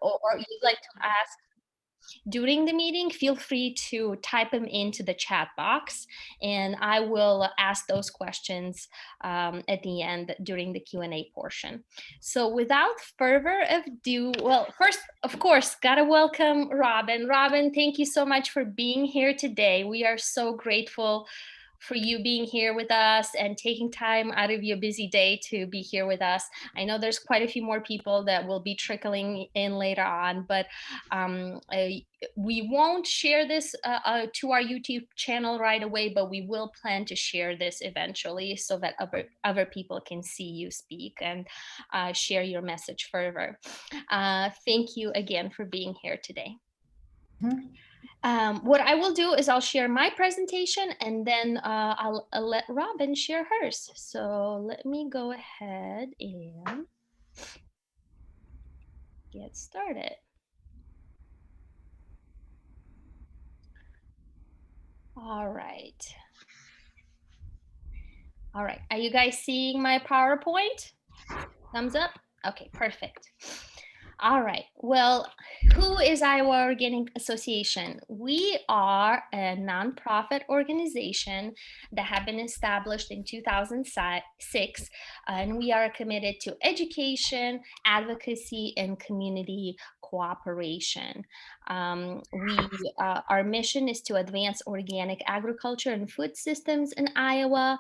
or you'd like to ask during the meeting, feel free to type them into the chat box, and I will ask those questions at the end during the Q&A portion. So without further ado, well, first, of course, gotta welcome Robyn. Robyn, thank you so much for being here today. We are so grateful for you being here with us and taking time out of your busy day to be here with us. I know there's quite a few more people that will be trickling in later on, but we won't share this to our YouTube channel right away, but we will plan to share this eventually so that other people can see you speak and share your message further. Thank you again for being here today. Mm-hmm. What I will do is I'll share my presentation, and then I'll let Robyn share hers. So let me go ahead and get started. All right. All right. Are you guys seeing my PowerPoint? Thumbs up? Okay, perfect. All right. Well, who is Iowa Organic Association? We are a nonprofit organization that have been established in 2006, and we are committed to education, advocacy, and community cooperation. Our mission is to advance organic agriculture and food systems in Iowa.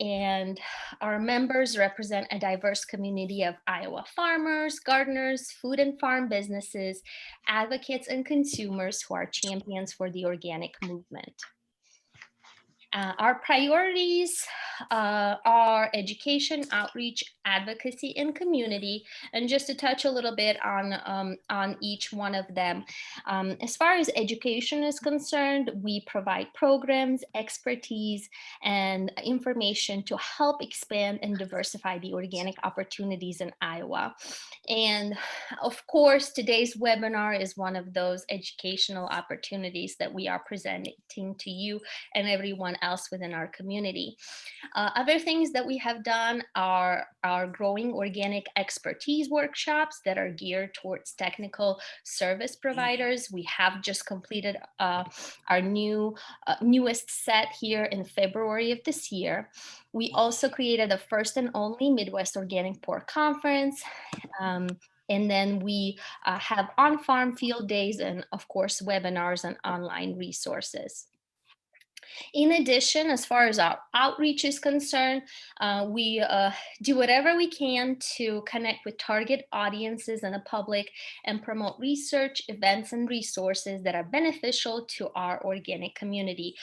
And our members represent a diverse community of Iowa farmers, gardeners, food and farm businesses, advocates, and consumers who are champions for the organic movement. Our priorities are education, outreach, advocacy, and community. And just to touch a little bit on each one of them. As far as education is concerned, we provide programs, expertise, and information to help expand and diversify the organic opportunities in Iowa. And of course, today's webinar is one of those educational opportunities that we are presenting to you and everyone else within our community. Other things that we have done are our growing organic expertise workshops that are geared towards technical service providers. We have just completed our newest set here in February of this year. We also created the first and only Midwest Organic Pork Conference. And then we have on-farm field days and, of course, webinars and online resources. In addition, as far as our outreach is concerned, we do whatever we can to connect with target audiences and the public and promote research, events, and resources that are beneficial to our organic community.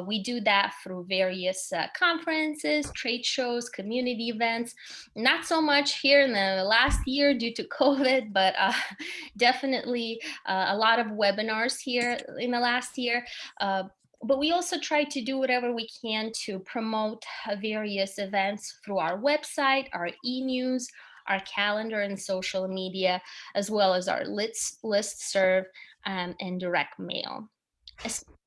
We do that through various conferences, trade shows, community events. Not so much here in the last year due to COVID, but definitely a lot of webinars here in the last year. But we also try to do whatever we can to promote various events through our website, our e-news, our calendar and social media, as well as our listserv and direct mail.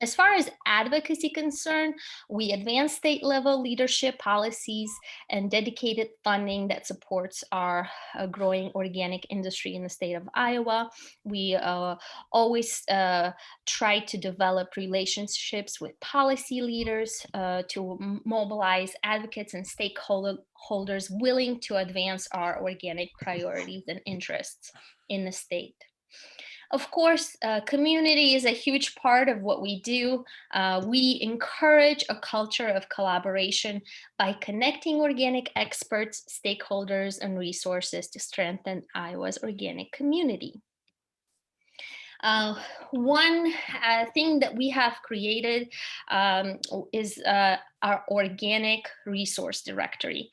As far as advocacy concerned, we advance state-level leadership policies and dedicated funding that supports our growing organic industry in the state of Iowa. We always try to develop relationships with policy leaders to mobilize advocates and stakeholders willing to advance our organic priorities and interests in the state. Of course, community is a huge part of what we do. We encourage a culture of collaboration by connecting organic experts, stakeholders, and resources to strengthen Iowa's organic community. One thing that we have created is our organic resource directory.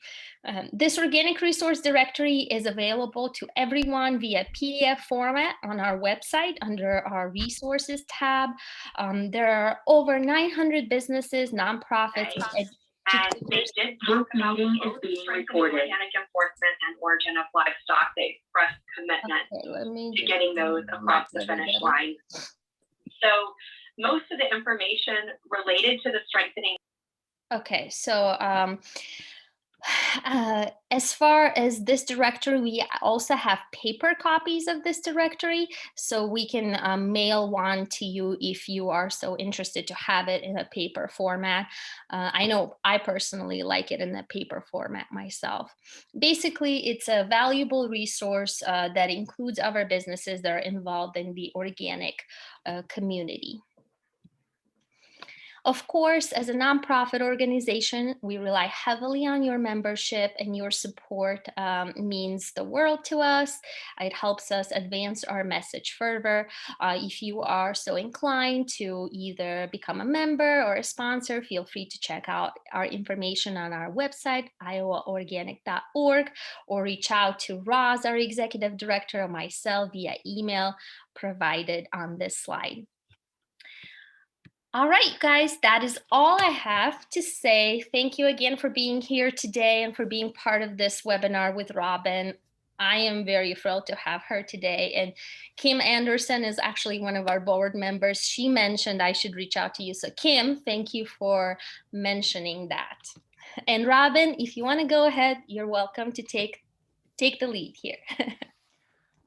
This organic resource directory is available to everyone via PDF format on our website under our resources tab. There are over 900 businesses, nonprofits, and they did this meeting is being recorded. Organic enforcement and origin of livestock. They expressed commitment to getting those across the finish line. So most of the information related to the strengthening. Okay, so As far as this directory, we also have paper copies of this directory, so we can mail one to you if you are so interested to have it in a paper format. I know I personally like it in a paper format myself. Basically, it's a valuable resource that includes other businesses that are involved in the organic community. Of course, as a nonprofit organization, we rely heavily on your membership, and your support means the world to us. It helps us advance our message further. If you are so inclined to either become a member or a sponsor, feel free to check out our information on our website, iowaorganic.org, or reach out to Roz, our executive director, or myself via email provided on this slide. All right, guys, that is all I have to say. Thank you again for being here today and for being part of this webinar with Robyn. I am very thrilled to have her today. And Kim Anderson is actually one of our board members. She mentioned I should reach out to you. So Kim, thank you for mentioning that. And Robyn, if you want to go ahead, you're welcome to take the lead here.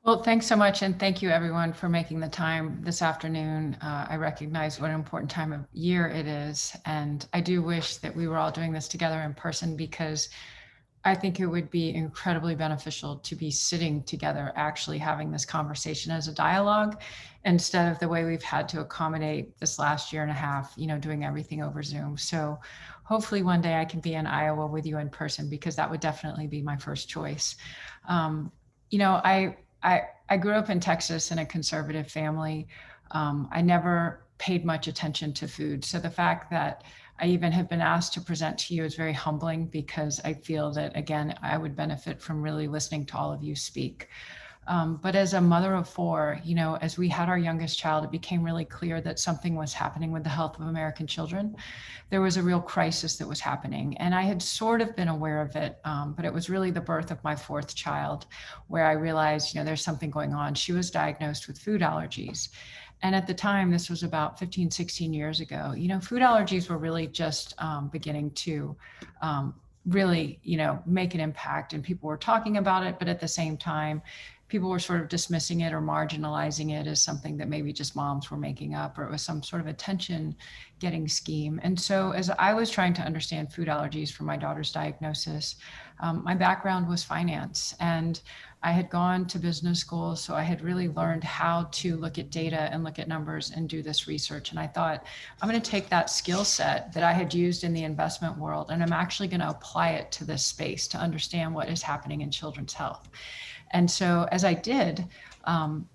Well, thanks so much. And thank you everyone for making the time this afternoon. I recognize what an important time of year it is. And I do wish that we were all doing this together in person, because I think it would be incredibly beneficial to be sitting together, actually having this conversation as a dialogue, instead of the way we've had to accommodate this last year and a half, doing everything over Zoom. So hopefully one day I can be in Iowa with you in person, because that would definitely be my first choice. I grew up in Texas in a conservative family. I never paid much attention to food. So the fact that I even have been asked to present to you is very humbling, because I feel that, again, I would benefit from really listening to all of you speak. But as a mother of four, as we had our youngest child, it became really clear that something was happening with the health of American children. There was a real crisis that was happening. And I had sort of been aware of it, but it was really the birth of my fourth child where I realized, there's something going on. She was diagnosed with food allergies. And at the time, this was about 15, 16 years ago, food allergies were really just beginning to really, make an impact, and people were talking about it. But at the same time, people were sort of dismissing it or marginalizing it as something that maybe just moms were making up, or it was some sort of attention getting scheme. And so as I was trying to understand food allergies for my daughter's diagnosis, my background was finance, and I had gone to business school. So I had really learned how to look at data and look at numbers and do this research. And I thought, I'm going to take that skill set that I had used in the investment world, and I'm actually going to apply it to this space to understand what is happening in children's health. And so as I did,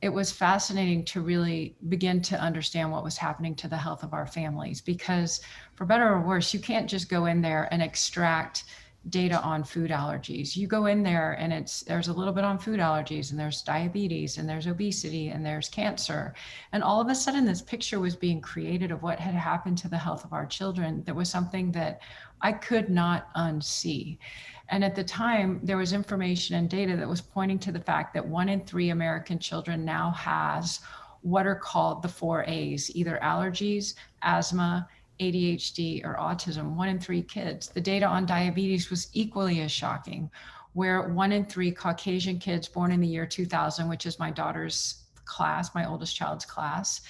it was fascinating to really begin to understand what was happening to the health of our families, because for better or worse, you can't just go in there and extract data on food allergies. You go in there and there's a little bit on food allergies, and there's diabetes, and there's obesity, and there's cancer. And all of a sudden this picture was being created of what had happened to the health of our children. That was something that I could not unsee. And at the time, there was information and data that was pointing to the fact that 1 in 3 American children now has what are called the 4 A's, either allergies, asthma, ADHD, or autism. 1 in 3 kids. The data on diabetes was equally as shocking, where 1 in 3 Caucasian kids born in the year 2000, which is my daughter's class, my oldest child's class,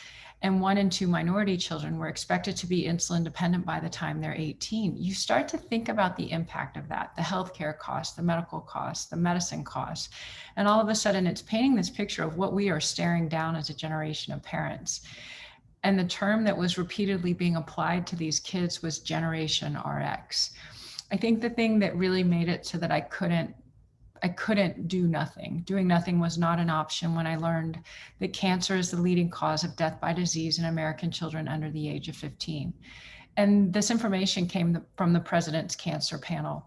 and 1 in 2 minority children were expected to be insulin dependent by the time they're 18. You start to think about the impact of that, the healthcare costs, the medical costs, the medicine costs. And all of a sudden it's painting this picture of what we are staring down as a generation of parents. And the term that was repeatedly being applied to these kids was Generation RX. I think the thing that really made it so that I couldn't do nothing. Doing nothing was not an option when I learned that cancer is the leading cause of death by disease in American children under the age of 15. And this information came from the President's Cancer Panel.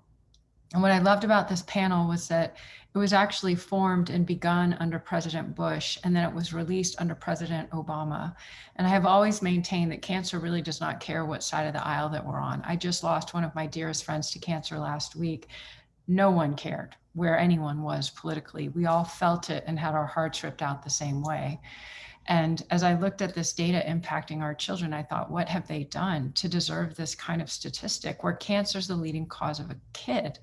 And what I loved about this panel was that it was actually formed and begun under President Bush, and then it was released under President Obama. And I have always maintained that cancer really does not care what side of the aisle that we're on. I just lost one of my dearest friends to cancer last week. No one cared where anyone was politically. We all felt it and had our hearts ripped out the same way. And as I looked at this data impacting our children, I thought, what have they done to deserve this kind of statistic where cancer is the leading cause of a kid?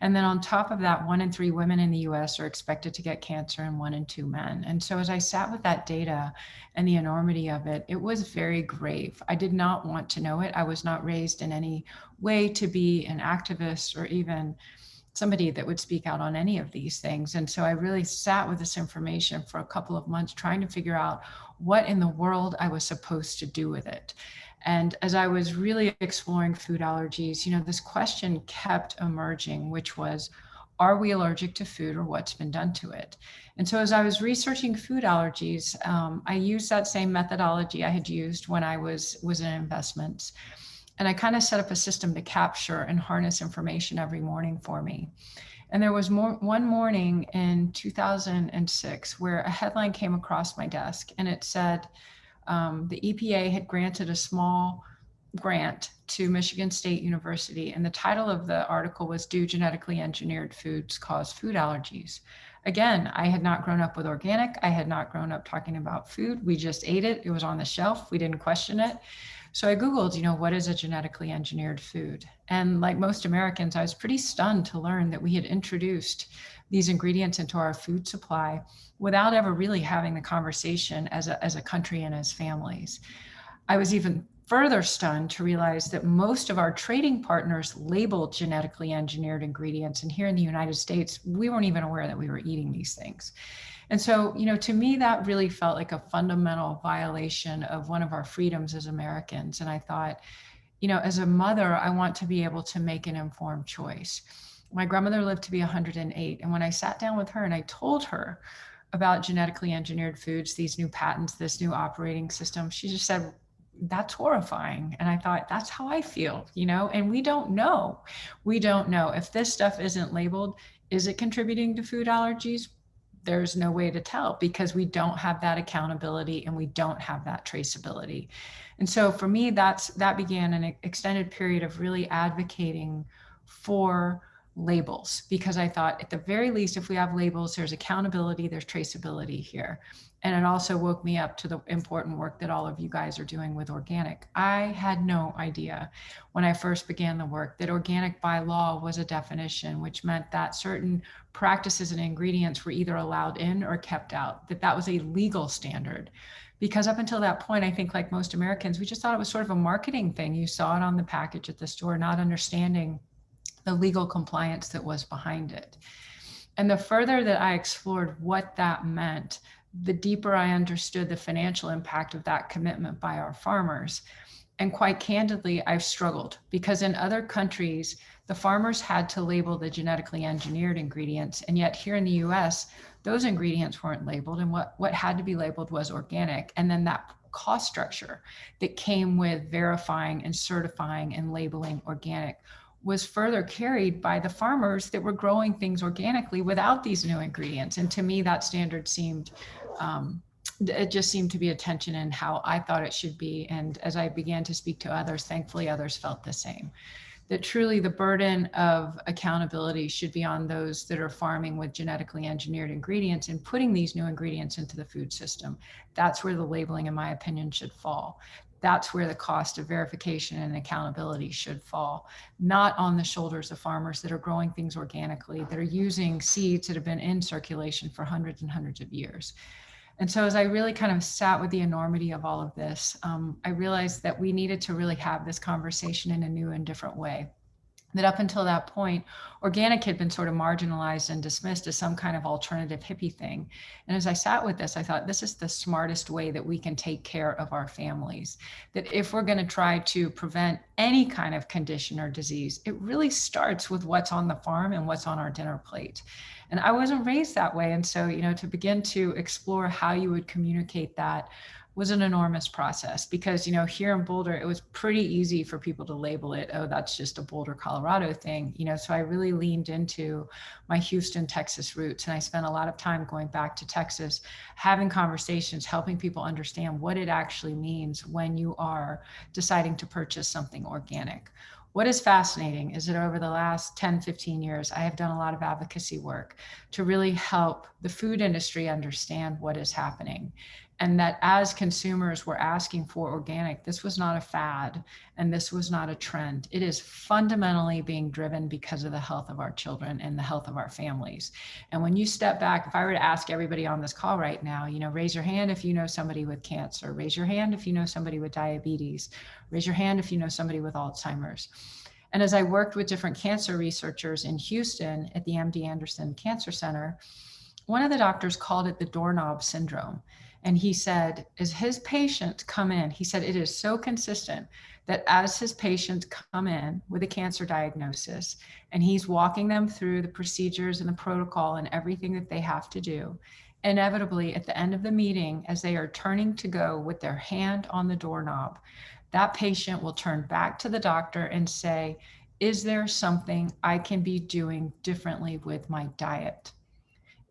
And then on top of that, 1 in 3 women in the US are expected to get cancer and 1 in 2 men. And so as I sat with that data and the enormity of it, it was very grave. I did not want to know it. I was not raised in any way to be an activist or even somebody that would speak out on any of these things. And so I really sat with this information for a couple of months trying to figure out what in the world I was supposed to do with it. And as I was really exploring food allergies, this question kept emerging, which was, are we allergic to food or what's been done to it? And so as I was researching food allergies, I used that same methodology I had used when I was in investments. And I kind of set up a system to capture and harness information every morning for me. And there was one morning in 2006 where a headline came across my desk and it said the EPA had granted a small grant to Michigan State University. And the title of the article was, "Do Genetically Engineered Foods Cause Food Allergies?" Again, I had not grown up with organic. I had not grown up talking about food. We just ate it. It was on the shelf. We didn't question it. So I Googled, what is a genetically engineered food? And like most Americans, I was pretty stunned to learn that we had introduced these ingredients into our food supply without ever really having the conversation as a country and as families. I was even further stunned to realize that most of our trading partners labeled genetically engineered ingredients. And here in the United States, we weren't even aware that we were eating these things. And so, to me, that really felt like a fundamental violation of one of our freedoms as Americans. And I thought, as a mother, I want to be able to make an informed choice. My grandmother lived to be 108. And when I sat down with her and I told her about genetically engineered foods, these new patents, this new operating system, she just said, "That's horrifying." And I thought, that's how I feel, and we don't know. We don't know if this stuff isn't labeled. Is it contributing to food allergies? There's no way to tell because we don't have that accountability and we don't have that traceability. And so for me, that began an extended period of really advocating for labels, because I thought at the very least, if we have labels, there's accountability, there's traceability here. And it also woke me up to the important work that all of you guys are doing with organic. I had no idea when I first began the work that organic by law was a definition, which meant that certain practices and ingredients were either allowed in or kept out, that was a legal standard. Because up until that point, I think like most Americans, we just thought it was sort of a marketing thing. You saw it on the package at the store, not understanding the legal compliance that was behind it. And the further that I explored what that meant, the deeper I understood the financial impact of that commitment by our farmers. And quite candidly, I've struggled because in other countries, the farmers had to label the genetically engineered ingredients. And yet here in the US, those ingredients weren't labeled. And what had to be labeled was organic. And then that cost structure that came with verifying and certifying and labeling organic was further carried by the farmers that were growing things organically without these new ingredients. And to me, that standard seemed, it just seemed to be a tension in how I thought it should be. And as I began to speak to others, thankfully others felt the same. That truly the burden of accountability should be on those that are farming with genetically engineered ingredients and putting these new ingredients into the food system. That's where the labeling, in my opinion, should fall. That's where the cost of verification and accountability should fall, not on the shoulders of farmers that are growing things organically, that are using seeds that have been in circulation for hundreds and hundreds of years. And so as I really kind of sat with the enormity of all of this, I realized that we needed to really have this conversation in a new and different way. That up until that point, organic had been sort of marginalized and dismissed as some kind of alternative hippie thing. And as I sat with this, I thought this is the smartest way that we can take care of our families. That if we're going to try to prevent any kind of condition or disease, it really starts with what's on the farm and what's on our dinner plate. And I wasn't raised that way. And so, to begin to explore how you would communicate that was an enormous process because, here in Boulder, it was pretty easy for people to label it, oh, that's just a Boulder, Colorado thing, so I really leaned into my Houston, Texas roots. And I spent a lot of time going back to Texas, having conversations, helping people understand what it actually means when you are deciding to purchase something organic. What is fascinating is that over the last 10, 15 years, I have done a lot of advocacy work to really help the food industry understand what is happening. And that as consumers were asking for organic, this was not a fad and this was not a trend. It is fundamentally being driven because of the health of our children and the health of our families. And when you step back, if I were to ask everybody on this call right now, raise your hand if you know somebody with cancer, raise your hand if you know somebody with diabetes, raise your hand if you know somebody with Alzheimer's. And as I worked with different cancer researchers in Houston at the MD Anderson Cancer Center, one of the doctors called it the doorknob syndrome. And he said, as his patients come in, he said, it is so consistent that as his patients come in with a cancer diagnosis and he's walking them through the procedures and the protocol and everything that they have to do, inevitably at the end of the meeting, as they are turning to go with their hand on the doorknob, that patient will turn back to the doctor and say, is there something I can be doing differently with my diet?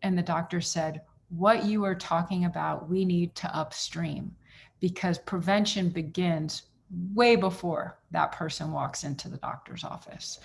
And the doctor said, what you are talking about, we need to upstream, because prevention begins way before that person walks into the doctor's office.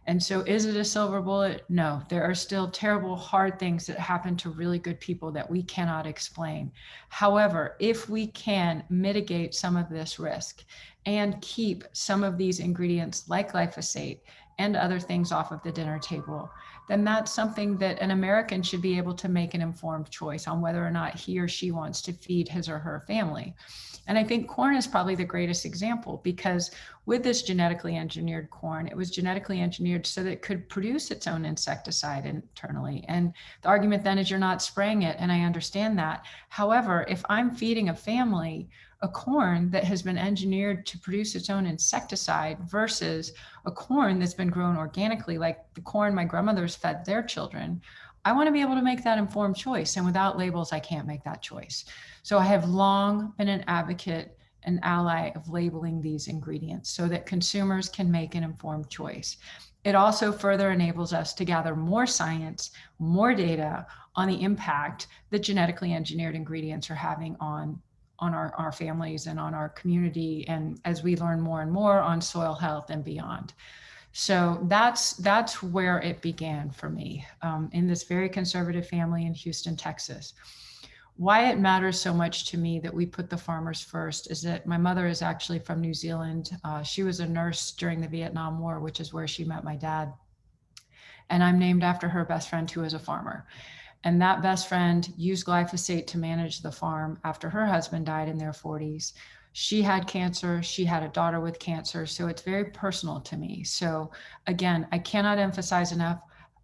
And so is it a silver bullet? No, there are still terrible, hard things that happen to really good people that we cannot explain. However, if we can mitigate some of this risk and keep some of these ingredients like glyphosate and other things off of the dinner table, then that's something that an American should be able to make an informed choice on whether or not he or she wants to feed his or her family. And I think corn is probably the greatest example, because with this genetically engineered corn, it was genetically engineered so that it could produce its own insecticide internally. And the argument then is you're not spraying it. And I understand that. However, if I'm feeding a family a corn that has been engineered to produce its own insecticide versus a corn that's been grown organically, like the corn my grandmothers fed their children, I want to be able to make that informed choice. And without labels, I can't make that choice. So I have long been an advocate and ally of labeling these ingredients so that consumers can make an informed choice. It also further enables us to gather more science, more data on the impact that genetically engineered ingredients are having on our families and on our community, and as we learn more and more on soil health and beyond. So that's where it began for me, in this very conservative family in Houston, Texas. Why it matters so much to me that we put the farmers first is that my mother is actually from New Zealand. She was a nurse during the Vietnam War, which is where she met my dad. And I'm named after her best friend, who is a farmer. And that best friend used glyphosate to manage the farm after her husband died in their 40s. She had cancer. She had a daughter with cancer. So it's very personal to me. So again, I cannot emphasize enough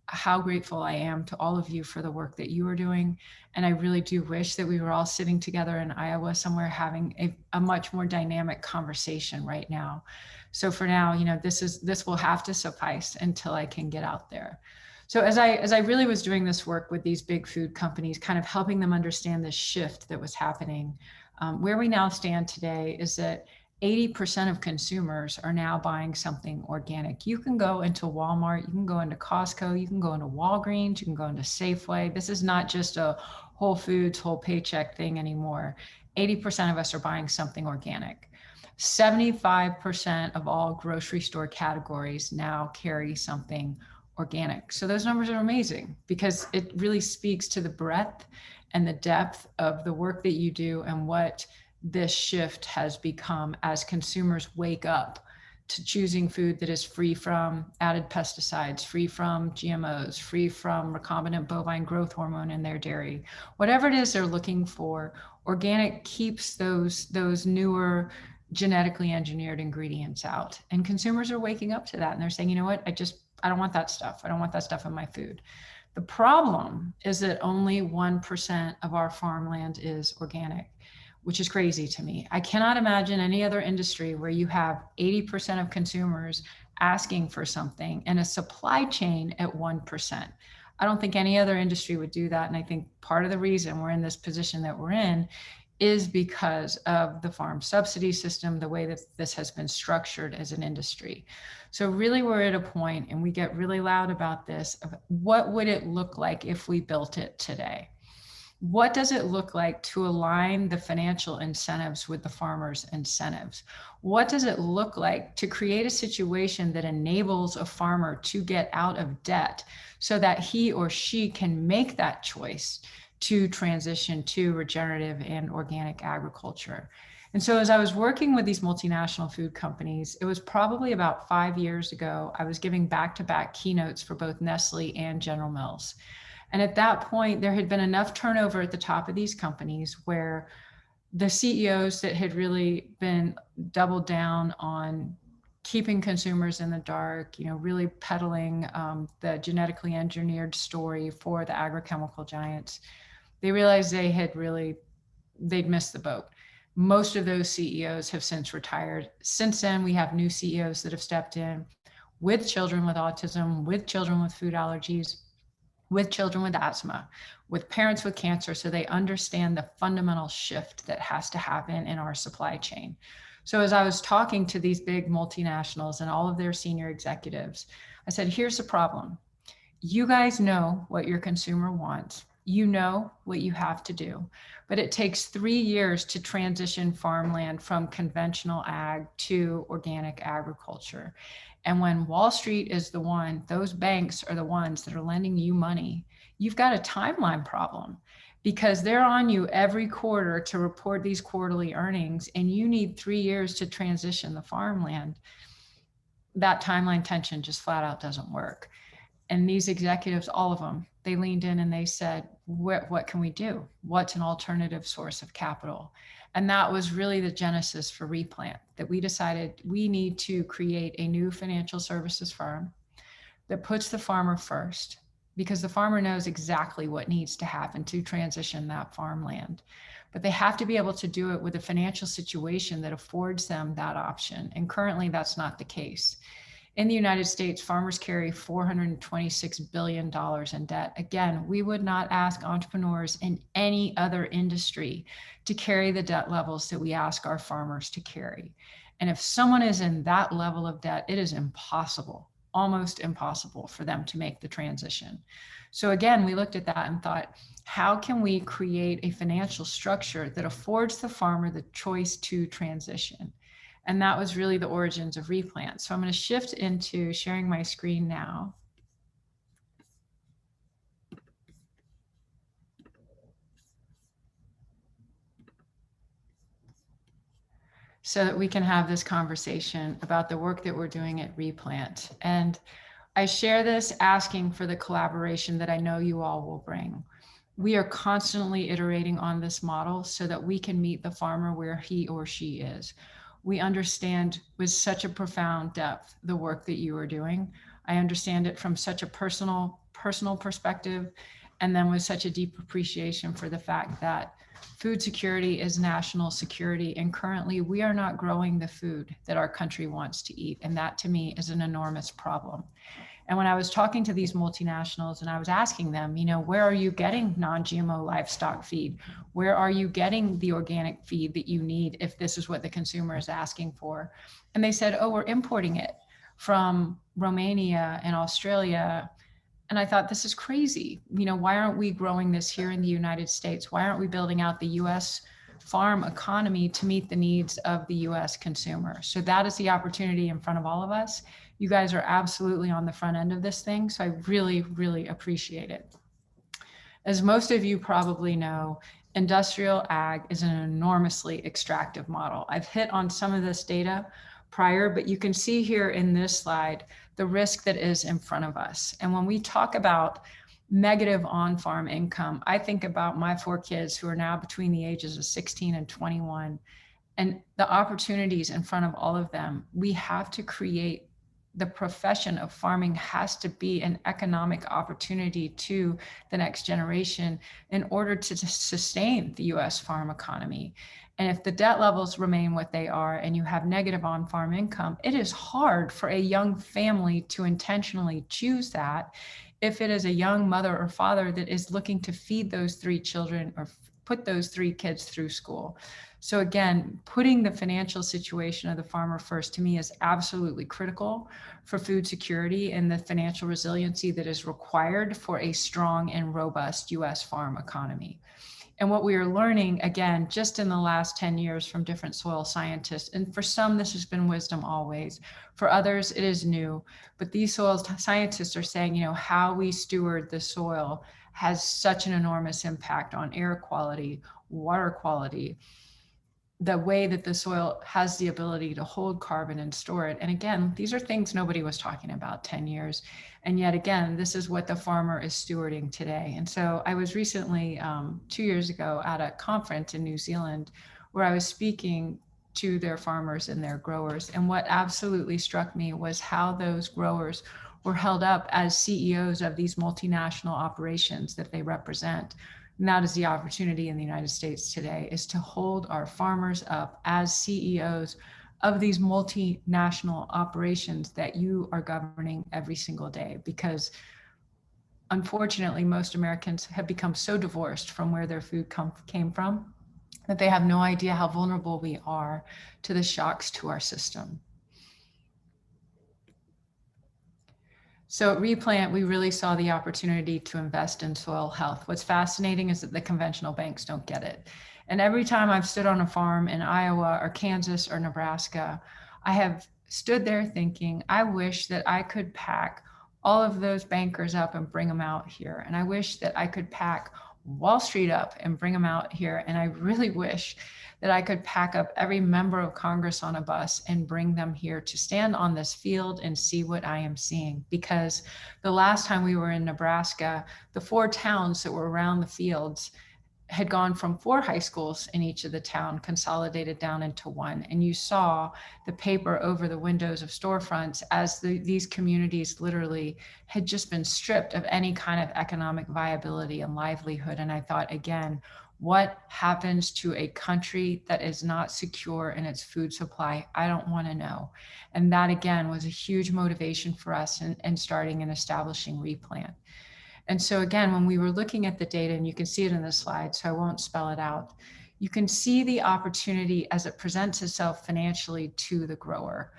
how grateful I am to all of you for the work that you are doing. And I really do wish that we were all sitting together in Iowa somewhere having a much more dynamic conversation right now. So for now, this will have to suffice until I can get out there. So as I really was doing this work with these big food companies, kind of helping them understand this shift that was happening, where we now stand today is that 80% of consumers are now buying something organic. You can go into Walmart, you can go into Costco, you can go into Walgreens, you can go into Safeway. This is not just a Whole Foods, whole paycheck thing anymore. 80% of us are buying something organic. 75% of all grocery store categories now carry something organic. So those numbers are amazing, because it really speaks to the breadth and the depth of the work that you do and what this shift has become as consumers wake up to choosing food that is free from added pesticides, free from GMOs, free from recombinant bovine growth hormone in their dairy. Whatever it is they're looking for, organic keeps those newer genetically engineered ingredients out. And consumers are waking up to that, and they're saying, you know what, I don't want that stuff. I don't want that stuff in my food. The problem is that only 1% of our farmland is organic, which is crazy to me. I cannot imagine any other industry where you have 80% of consumers asking for something and a supply chain at 1%. I don't think any other industry would do that. And I think part of the reason we're in this position that we're in is because of the farm subsidy system, the way that this has been structured as an industry. So really we're at a point, and we get really loud about this, of what would it look like if we built it today? What does it look like to align the financial incentives with the farmers' incentives? What does it look like to create a situation that enables a farmer to get out of debt so that he or she can make that choice to transition to regenerative and organic agriculture. And so as I was working with these multinational food companies, it was probably about 5 years ago, I was giving back-to-back keynotes for both Nestle and General Mills. And at that point, there had been enough turnover at the top of these companies where the CEOs that had really been doubled down on keeping consumers in the dark, really peddling the genetically engineered story for the agrochemical giants, they realized they'd missed the boat. Most of those CEOs have since retired. Since then, we have new CEOs that have stepped in with children with autism, with children with food allergies, with children with asthma, with parents with cancer, so they understand the fundamental shift that has to happen in our supply chain. So as I was talking to these big multinationals and all of their senior executives, I said, here's the problem. You guys know what your consumer wants. You know what you have to do, but it takes 3 years to transition farmland from conventional ag to organic agriculture. And when Wall Street is those banks are the ones that are lending you money, you've got a timeline problem because they're on you every quarter to report these quarterly earnings, and you need 3 years to transition the farmland. That timeline tension just flat out doesn't work. And these executives, all of them, they leaned in and they said, what can we do? What's an alternative source of capital? And that was really the genesis for Replant, that we decided we need to create a new financial services firm that puts the farmer first, because the farmer knows exactly what needs to happen to transition that farmland. But they have to be able to do it with a financial situation that affords them that option. And currently that's not the case. In the United States, farmers carry $426 billion in debt. Again, we would not ask entrepreneurs in any other industry to carry the debt levels that we ask our farmers to carry. And if someone is in that level of debt, it is impossible, almost impossible for them to make the transition. So again, we looked at that and thought, how can we create a financial structure that affords the farmer the choice to transition? And that was really the origins of Replant. So I'm going to shift into sharing my screen now. So that we can have this conversation about the work that we're doing at Replant. And I share this asking for the collaboration that I know you all will bring. We are constantly iterating on this model so that we can meet the farmer where he or she is. We understand with such a profound depth the work that you are doing. I understand it from such a personal perspective, and then with such a deep appreciation for the fact that food security is national security, and currently we are not growing the food that our country wants to eat, and that to me is an enormous problem. And when I was talking to these multinationals and I was asking them, where are you getting non-GMO livestock feed? Where are you getting the organic feed that you need if this is what the consumer is asking for? And they said, oh, we're importing it from Romania and Australia. And I thought, this is crazy. Why aren't we growing this here in the United States? Why aren't we building out the US farm economy to meet the needs of the US consumer? So that is the opportunity in front of all of us. You guys are absolutely on the front end of this thing. So I really, really appreciate it. As most of you probably know, industrial ag is an enormously extractive model. I've hit on some of this data prior, but you can see here in this slide the risk that is in front of us. And when we talk about negative on-farm income, I think about my 4 kids who are now between the ages of 16 and 21, and the opportunities in front of all of them. We have to create the profession of farming has to be an economic opportunity to the next generation in order to sustain the US farm economy. And if the debt levels remain what they are and you have negative on-farm income, it is hard for a young family to intentionally choose that if it is a young mother or father that is looking to feed those 3 children or put those 3 kids through school. So again, putting the financial situation of the farmer first to me is absolutely critical for food security and the financial resiliency that is required for a strong and robust US farm economy. And what we are learning, again, just in the last 10 years from different soil scientists, and for some, this has been wisdom always. For others, it is new. But these soil scientists are saying, how we steward the soil has such an enormous impact on air quality, water quality, the way that the soil has the ability to hold carbon and store it. And again, these are things nobody was talking about 10 years. And yet again, this is what the farmer is stewarding today. And so I was recently, 2 years ago, at a conference in New Zealand where I was speaking to their farmers and their growers. And what absolutely struck me was how those growers were held up as CEOs of these multinational operations that they represent. And that is the opportunity in the United States today, is to hold our farmers up as CEOs of these multinational operations that you are governing every single day. Because unfortunately, most Americans have become so divorced from where their food came from that they have no idea how vulnerable we are to the shocks to our system. So at Replant, we really saw the opportunity to invest in soil health. What's fascinating is that the conventional banks don't get it. And every time I've stood on a farm in Iowa or Kansas or Nebraska, I have stood there thinking, I wish that I could pack all of those bankers up and bring them out here. And I wish that I could pack Wall Street up and bring them out here. And I really wish that I could pack up every member of Congress on a bus and bring them here to stand on this field and see what I am seeing. Because the last time we were in Nebraska, the 4 towns that were around the fields had gone from 4 high schools in each of the town, consolidated down into 1. And you saw the paper over the windows of storefronts as these communities literally had just been stripped of any kind of economic viability and livelihood. And I thought, again, what happens to a country that is not secure in its food supply? I don't want to know. And that, again, was a huge motivation for us in starting and establishing Replant. And so again, when we were looking at the data, and you can see it in the slide, so I won't spell it out, you can see the opportunity as it presents itself financially to the grower.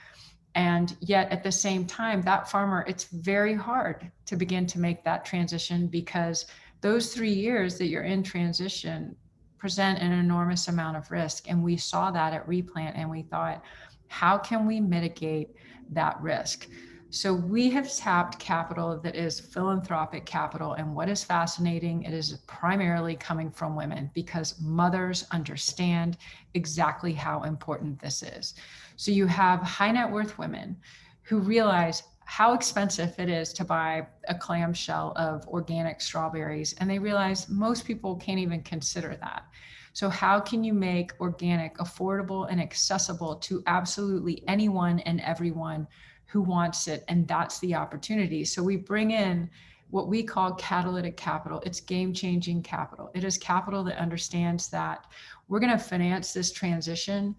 And yet at the same time, that farmer, it's very hard to begin to make that transition, because those 3 years that you're in transition present an enormous amount of risk. And we saw that at Replant, and we thought, how can we mitigate that risk? So we have tapped capital that is philanthropic capital. And what is fascinating, it is primarily coming from women, because mothers understand exactly how important this is. So you have high net worth women who realize how expensive it is to buy a clamshell of organic strawberries. And they realize most people can't even consider that. So how can you make organic affordable and accessible to absolutely anyone and everyone who wants it? And that's the opportunity. So we bring in what we call catalytic capital. It's game-changing capital. It is capital that understands that we're going to finance this transition.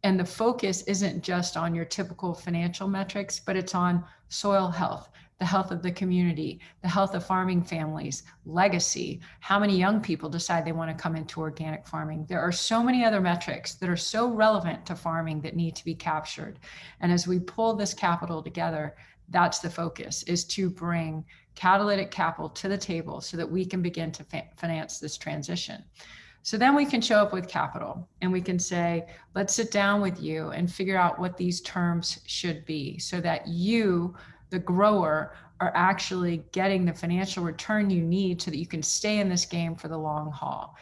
And the focus isn't just on your typical financial metrics, but it's on soil health, the health of the community, the health of farming families, legacy, how many young people decide they want to come into organic farming. There are so many other metrics that are so relevant to farming that need to be captured. And as we pull this capital together, that's the focus, is to bring catalytic capital to the table so that we can begin to finance this transition. So then we can show up with capital and we can say, let's sit down with you and figure out what these terms should be so that you, the grower, are actually getting the financial return you need so that you can stay in this game for the long haul.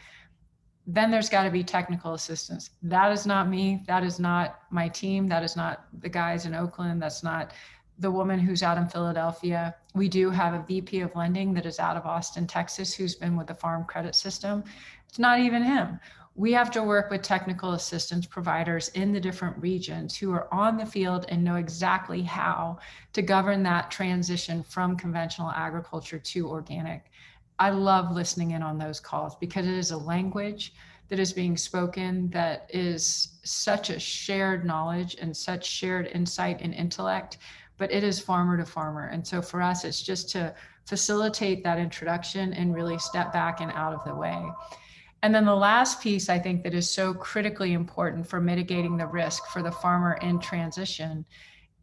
Then there's got to be technical assistance. That is not me. That is not my team. That is not the guys in Oakland. That's not the woman who's out in Philadelphia. We do have a VP of lending that is out of Austin, Texas, who's been with the Farm Credit System. It's not even him. We have to work with technical assistance providers in the different regions who are on the field and know exactly how to govern that transition from conventional agriculture to organic. I love listening in on those calls because it is a language that is being spoken that is such a shared knowledge and such shared insight and intellect, but it is farmer to farmer. And so for us, it's just to facilitate that introduction and really step back and out of the way. And then the last piece I think that is so critically important for mitigating the risk for the farmer in transition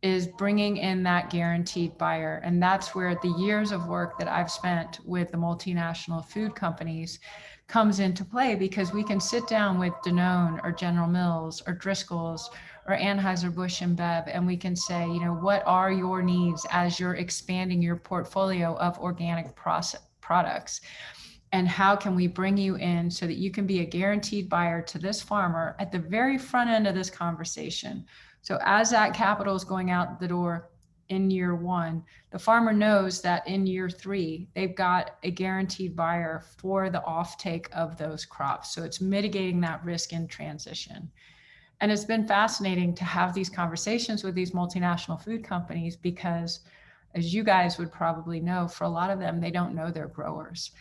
is bringing in that guaranteed buyer. And that's where the years of work that I've spent with the multinational food companies comes into play, because we can sit down with Danone or General Mills or Driscoll's or Anheuser-Busch InBev, and we can say, you know, what are your needs as you're expanding your portfolio of organic products? And how can we bring you in so that you can be a guaranteed buyer to this farmer at the very front end of this conversation? So as that capital is going out the door in year one, the farmer knows that in year three, they've got a guaranteed buyer for the offtake of those crops. So it's mitigating that risk in transition. And it's been fascinating to have these conversations with these multinational food companies because, as you guys would probably know, for a lot of them, they don't know their growers.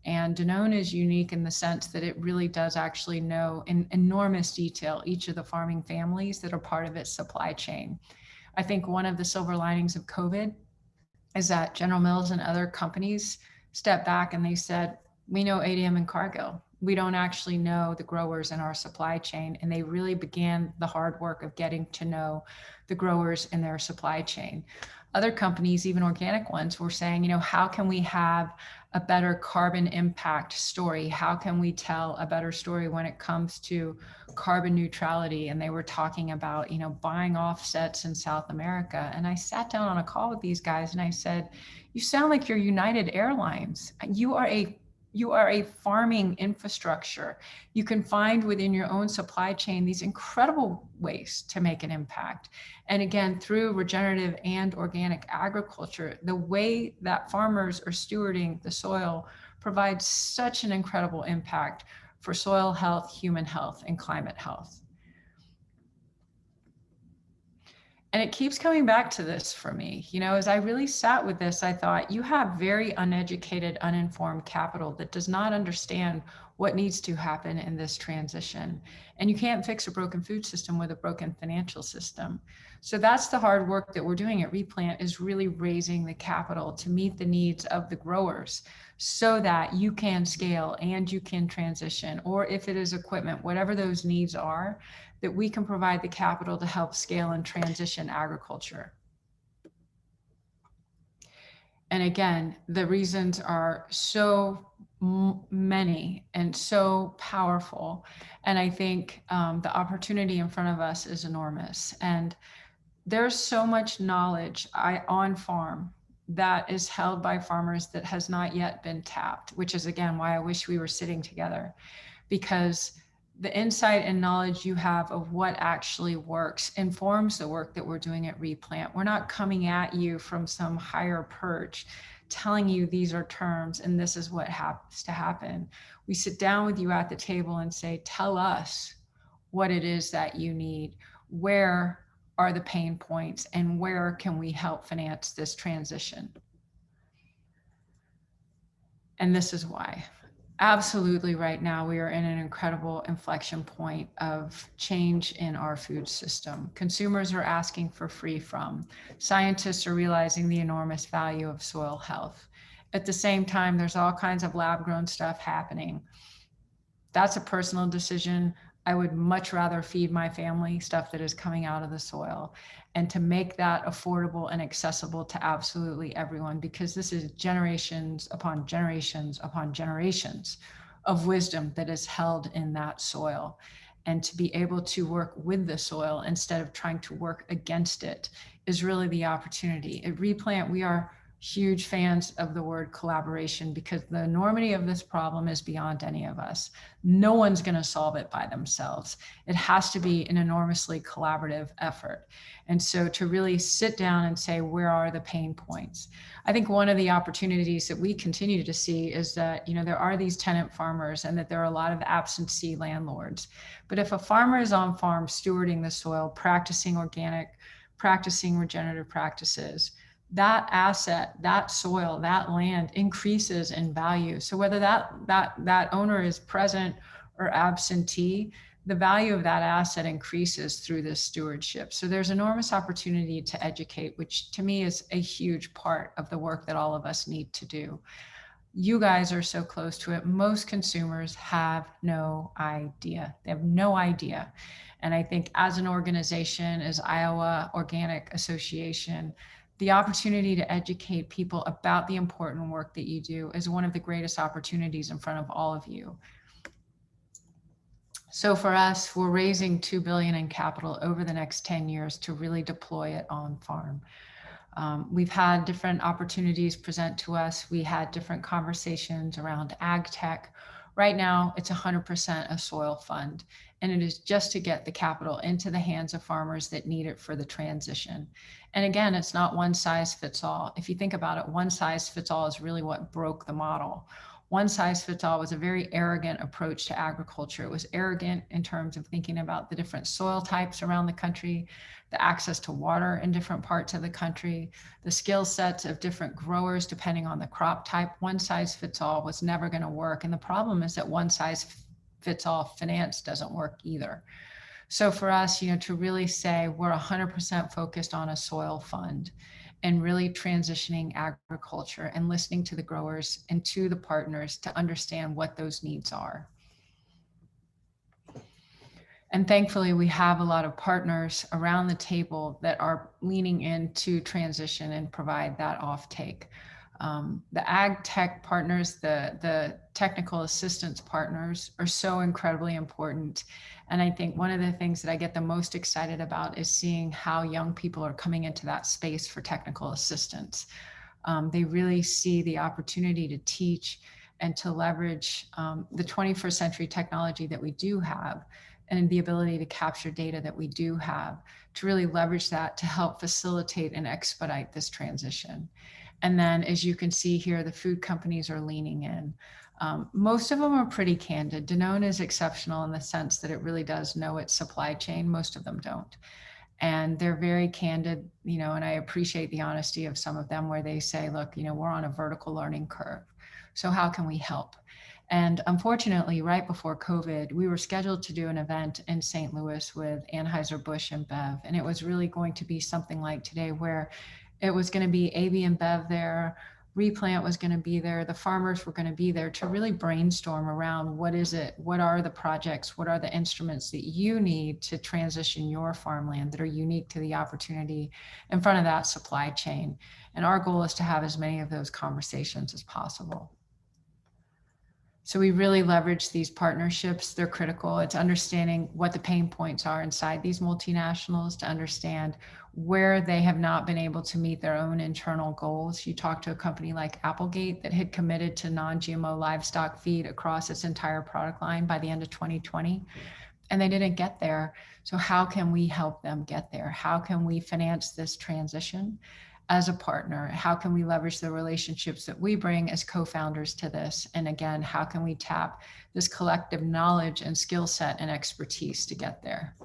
And Danone is unique in the sense that it really does actually know in enormous detail each of the farming families that are part of its supply chain. I think one of the silver linings of COVID is that General Mills and other companies stepped back and they said, we know ADM and Cargill. We don't actually know the growers in our supply chain. And they really began the hard work of getting to know the growers in their supply chain. Other companies, even organic ones, were saying, how can we have a better carbon impact story? How can we tell a better story when it comes to carbon neutrality? And they were talking about, buying offsets in South America. And I sat down on a call with these guys and I said, you sound like you're United Airlines. You are a farming infrastructure. You can find within your own supply chain these incredible ways to make an impact. And again, through regenerative and organic agriculture, the way that farmers are stewarding the soil provides such an incredible impact for soil health, human health, and climate health. And it keeps coming back to this for me. As I really sat with this, I thought, you have very uneducated, uninformed capital that does not understand what needs to happen in this transition. And you can't fix a broken food system with a broken financial system. So that's the hard work that we're doing at Replant, is really raising the capital to meet the needs of the growers so that you can scale and you can transition, or if it is equipment, whatever those needs are, that we can provide the capital to help scale and transition agriculture. And again, the reasons are so many and so powerful. And I think the opportunity in front of us is enormous. And there's so much knowledge on farm that is held by farmers that has not yet been tapped, which is, again, why I wish we were sitting together, because the insight and knowledge you have of what actually works informs the work that we're doing at Replant. We're not coming at you from some higher perch telling you these are terms and this is what has to happen. We sit down with you at the table and say, tell us what it is that you need. Where are the pain points and where can we help finance this transition? And this is why. Absolutely, right now we are in an incredible inflection point of change in our food system. Consumers are asking for free from. Scientists are realizing the enormous value of soil health. At the same time, there's all kinds of lab-grown stuff happening. That's a personal decision. I would much rather feed my family stuff that is coming out of the soil, and to make that affordable and accessible to absolutely everyone, because this is generations upon generations upon generations of wisdom that is held in that soil. And to be able to work with the soil instead of trying to work against it is really the opportunity. At Replant, we are huge fans of the word collaboration, because the enormity of this problem is beyond any of us. No one's going to solve it by themselves. It has to be an enormously collaborative effort. And so to really sit down and say, where are the pain points? I think one of the opportunities that we continue to see is that, there are these tenant farmers and that there are a lot of absentee landlords. But if a farmer is on farm stewarding the soil, practicing organic, practicing regenerative practices, that asset, that soil, that land increases in value. So whether that owner is present or absentee, the value of that asset increases through this stewardship. So there's enormous opportunity to educate, which to me is a huge part of the work that all of us need to do. You guys are so close to it. Most consumers have no idea. They have no idea. And I think as an organization, as Iowa Organic Association, the opportunity to educate people about the important work that you do is one of the greatest opportunities in front of all of you. So for us, we're raising $2 billion in capital over the next 10 years to really deploy it on farm. We've had different opportunities present to us. We had different conversations around ag tech. Right now, it's 100% a soil fund, and it is just to get the capital into the hands of farmers that need it for the transition. And again, it's not one size fits all. If you think about it, one size fits all is really what broke the model. One size fits all was a very arrogant approach to agriculture. It was arrogant in terms of thinking about the different soil types around the country, the access to water in different parts of the country, the skill sets of different growers depending on the crop type. One size fits all was never going to work. And the problem is that one size fits all finance doesn't work either. So for us, to really say we're 100% focused on a soil fund and really transitioning agriculture and listening to the growers and to the partners to understand what those needs are. And thankfully, we have a lot of partners around the table that are leaning into transition and provide that offtake. The ag tech partners, the technical assistance partners are so incredibly important. And I think one of the things that I get the most excited about is seeing how young people are coming into that space for technical assistance. They really see the opportunity to teach and to leverage the 21st century technology that we do have and the ability to capture data that we do have to really leverage that to help facilitate and expedite this transition. And then, as you can see here, the food companies are leaning in. Most of them are pretty candid. Danone is exceptional in the sense that it really does know its supply chain. Most of them don't. And they're very candid, and I appreciate the honesty of some of them where they say, look, we're on a vertical learning curve. So how can we help? And unfortunately, right before COVID, we were scheduled to do an event in St. Louis with Anheuser-Busch and Bev. And it was really going to be something like today where it was going to be AB and Bev there, Replant was going to be there, the farmers were going to be there to really brainstorm around what is it, what are the projects, what are the instruments that you need to transition your farmland that are unique to the opportunity in front of that supply chain. And our goal is to have as many of those conversations as possible. So we really leverage these partnerships. They're critical. It's understanding what the pain points are inside these multinationals to understand where they have not been able to meet their own internal goals. You talk to a company like Applegate that had committed to non-GMO livestock feed across its entire product line by the end of 2020, and they didn't get there. So how can we help them get there? How can we finance this transition as a partner? How can we leverage the relationships that we bring as co-founders to this? And again, how can we tap this collective knowledge and skill set and expertise to get there?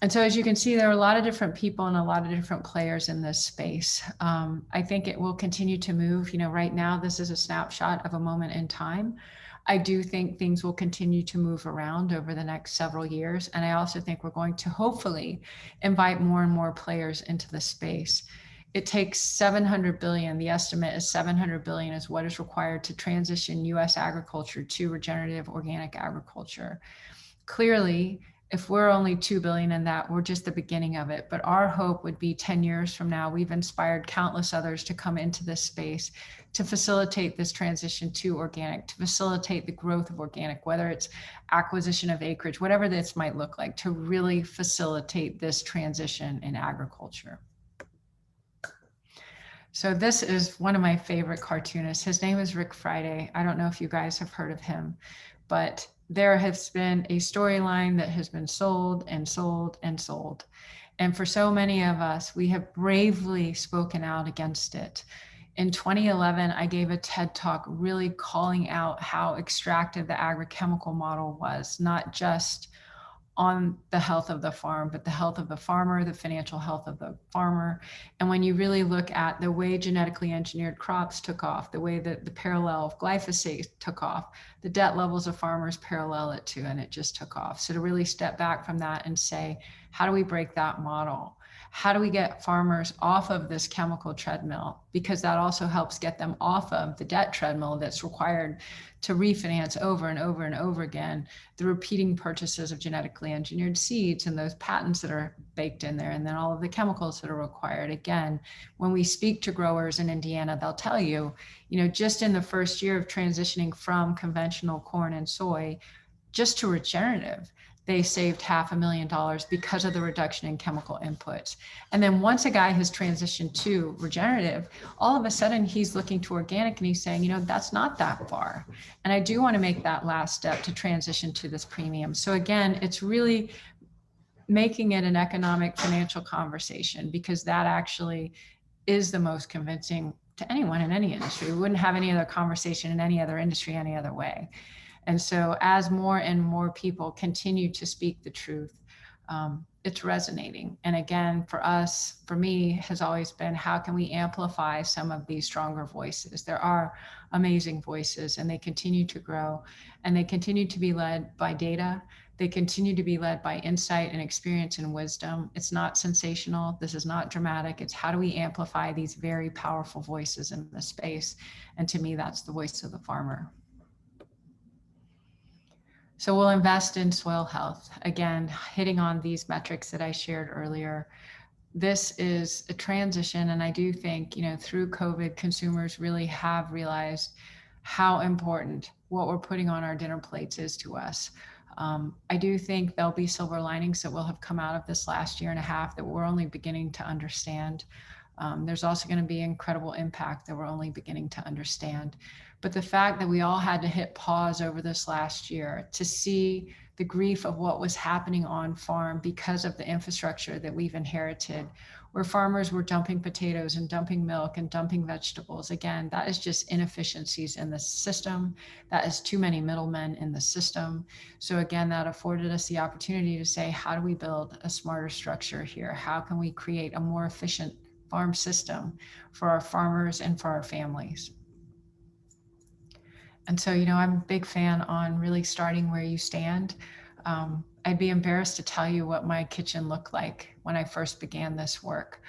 And so as you can see, there are a lot of different people and a lot of different players in this space. I think it will continue to move. Right now, this is a snapshot of a moment in time. I do think things will continue to move around over the next several years. And I also think we're going to hopefully invite more and more players into the space. It takes 700 billion. The estimate is 700 billion is what is required to transition US agriculture to regenerative organic agriculture. Clearly, if we're only 2 billion in that, we're just the beginning of it. But our hope would be 10 years from now, we've inspired countless others to come into this space to facilitate this transition to organic, to facilitate the growth of organic, whether it's acquisition of acreage, whatever this might look like, to really facilitate this transition in agriculture. So this is one of my favorite cartoonists. His name is Rick Friday. I don't know if you guys have heard of him, but there has been a storyline that has been sold and sold and sold. And for so many of us, we have bravely spoken out against it. In 2011, I gave a TED talk really calling out how extractive the agrochemical model was, not just on the health of the farm, but the health of the farmer, the financial health of the farmer. And when you really look at the way genetically engineered crops took off, the way that the parallel of glyphosate took off, the debt levels of farmers parallel it to, and it just took off. So to really step back from that and say, how do we break that model? How do we get farmers off of this chemical treadmill? Because that also helps get them off of the debt treadmill that's required to refinance over and over and over again, the repeating purchases of genetically engineered seeds and those patents that are baked in there, and then all of the chemicals that are required. Again, when we speak to growers in Indiana, they'll tell you, just in the first year of transitioning from conventional corn and soy just to regenerative, they saved $500,000 because of the reduction in chemical inputs. And then once a guy has transitioned to regenerative, all of a sudden he's looking to organic and he's saying, you know, that's not that far. And I do want to make that last step to transition to this premium. So again, it's really making it an economic financial conversation, because that actually is the most convincing to anyone in any industry. We wouldn't have any other conversation in any other industry any other way. And so as more and more people continue to speak the truth, it's resonating. And again, for us, for me, has always been, how can we amplify some of these stronger voices? There are amazing voices, and they continue to grow, and they continue to be led by data. They continue to be led by insight and experience and wisdom. It's not sensational. This is not dramatic. It's how do we amplify these very powerful voices in the space? And to me, that's the voice of the farmer. So we'll invest in soil health. Again, hitting on these metrics that I shared earlier. This is a transition, and I do think, you know, through COVID, consumers really have realized how important what we're putting on our dinner plates is to us. I do think there'll be silver linings that will have come out of this last year and a half that we're only beginning to understand. There's also going to be incredible impact that we're only beginning to understand. But the fact that we all had to hit pause over this last year to see the grief of what was happening on farm because of the infrastructure that we've inherited, where farmers were dumping potatoes and dumping milk and dumping vegetables. Again, that is just inefficiencies in the system. That is too many middlemen in the system. So again, that afforded us the opportunity to say, how do we build a smarter structure here? How can we create a more efficient farm system for our farmers and for our families? And so, you know, I'm a big fan on really starting where you stand. I'd be embarrassed to tell you what my kitchen looked like when I first began this work.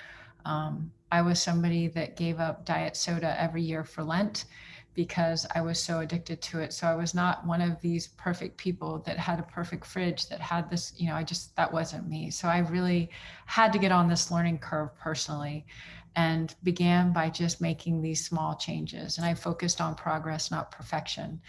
I was somebody that gave up diet soda every year for Lent because I was so addicted to it. So I was not one of these perfect people that had a perfect fridge that had this, you know, that wasn't me. So I really had to get on this learning curve personally, and began by just making these small changes. And I focused on progress, not perfection.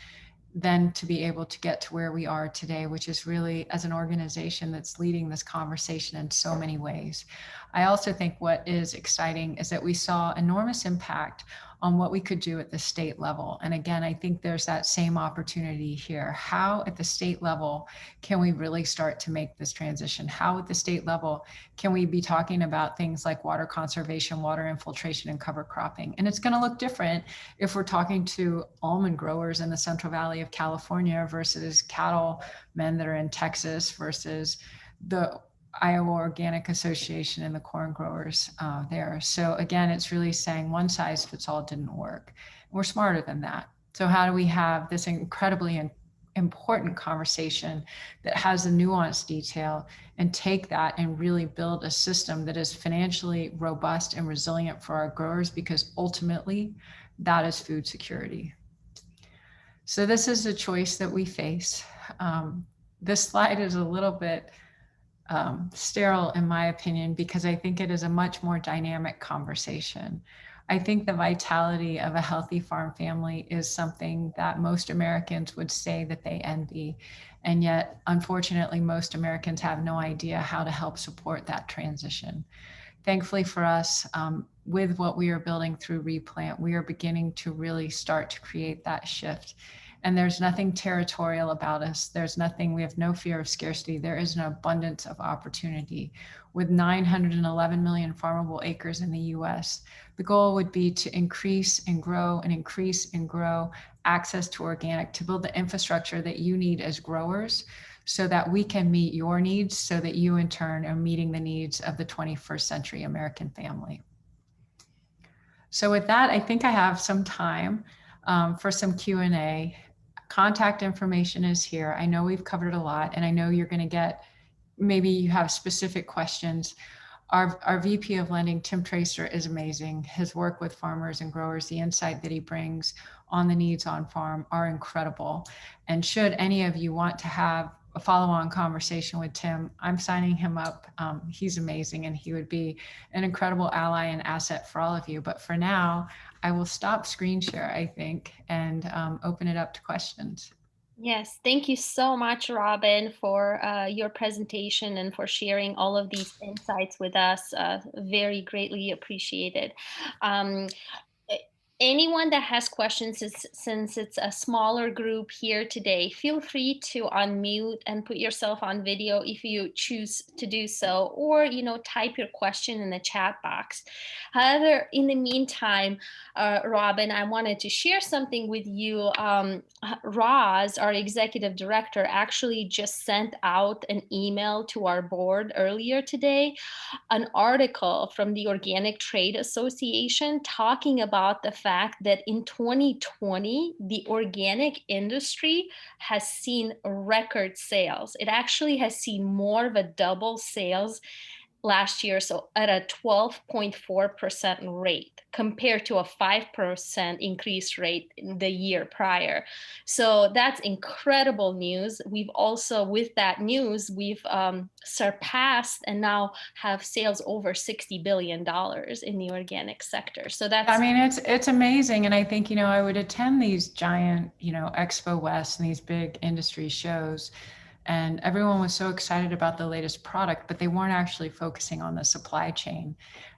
Then to be able to get to where we are today, which is really as an organization that's leading this conversation in so many ways. I also think what is exciting is that we saw enormous impact on what we could do at the state level. And again, I think there's that same opportunity here. How at the state level can we really start to make this transition? How at the state level can we be talking about things like water conservation, water infiltration, and cover cropping? And it's going to look different if we're talking to almond growers in the Central Valley of California versus cattlemen that are in Texas versus the Iowa Organic Association and the corn growers there. So again, it's really saying one size fits all didn't work. We're smarter than that. So how do we have this incredibly important conversation that has a nuanced detail and take that and really build a system that is financially robust and resilient for our growers, because ultimately that is food security. So this is a choice that we face. This slide is a little bit sterile in my opinion, because I think it is a much more dynamic conversation. I think the vitality of a healthy farm family is something that most Americans would say that they envy. And yet, unfortunately, most Americans have no idea how to help support that transition. Thankfully for us, with what we are building through Replant, we are beginning to really start to create that shift. And there's nothing territorial about us. There's nothing, we have no fear of scarcity. There is an abundance of opportunity. With 911 million farmable acres in the US, the goal would be to increase and grow and increase and grow access to organic, to build the infrastructure that you need as growers so that we can meet your needs, so that you in turn are meeting the needs of the 21st century American family. So with that, I think I have some time for some Q&A. Contact information is here. I know we've covered a lot, and I know you're going to get, maybe you have specific questions. Our VP of Lending, Tim Tracer, is amazing. His work with farmers and growers, the insight that he brings on the needs on farm are incredible. And should any of you want to have a follow-on conversation with Tim, I'm signing him up. He's amazing, and he would be an incredible ally and asset for all of you. But for now, I will stop screen share, I think, and open it up to questions. Yes, thank you so much, Robyn, for your presentation and for sharing all of these insights with us. Very greatly appreciated. Um, a- Anyone that has questions, since it's a smaller group here today, feel free to unmute and put yourself on video if you choose to do so, or type your question in the chat box. However, in the meantime, Robyn, I wanted to share something with you. Roz, our executive director, actually just sent out an email to our board earlier today, an article from the Organic Trade Association talking about the fact that in 2020, the organic industry has seen record sales. It actually has seen more of a double sales last year, so at a 12.4% rate compared to a 5% increase rate in the year prior. So that's incredible news. We've also, with that news, we've surpassed and now have sales over $60 billion in the organic sector. So that's, I mean, it's amazing. And I think, I would attend these giant, Expo West and these big industry shows, and everyone was so excited about the latest product, but they weren't actually focusing on the supply chain.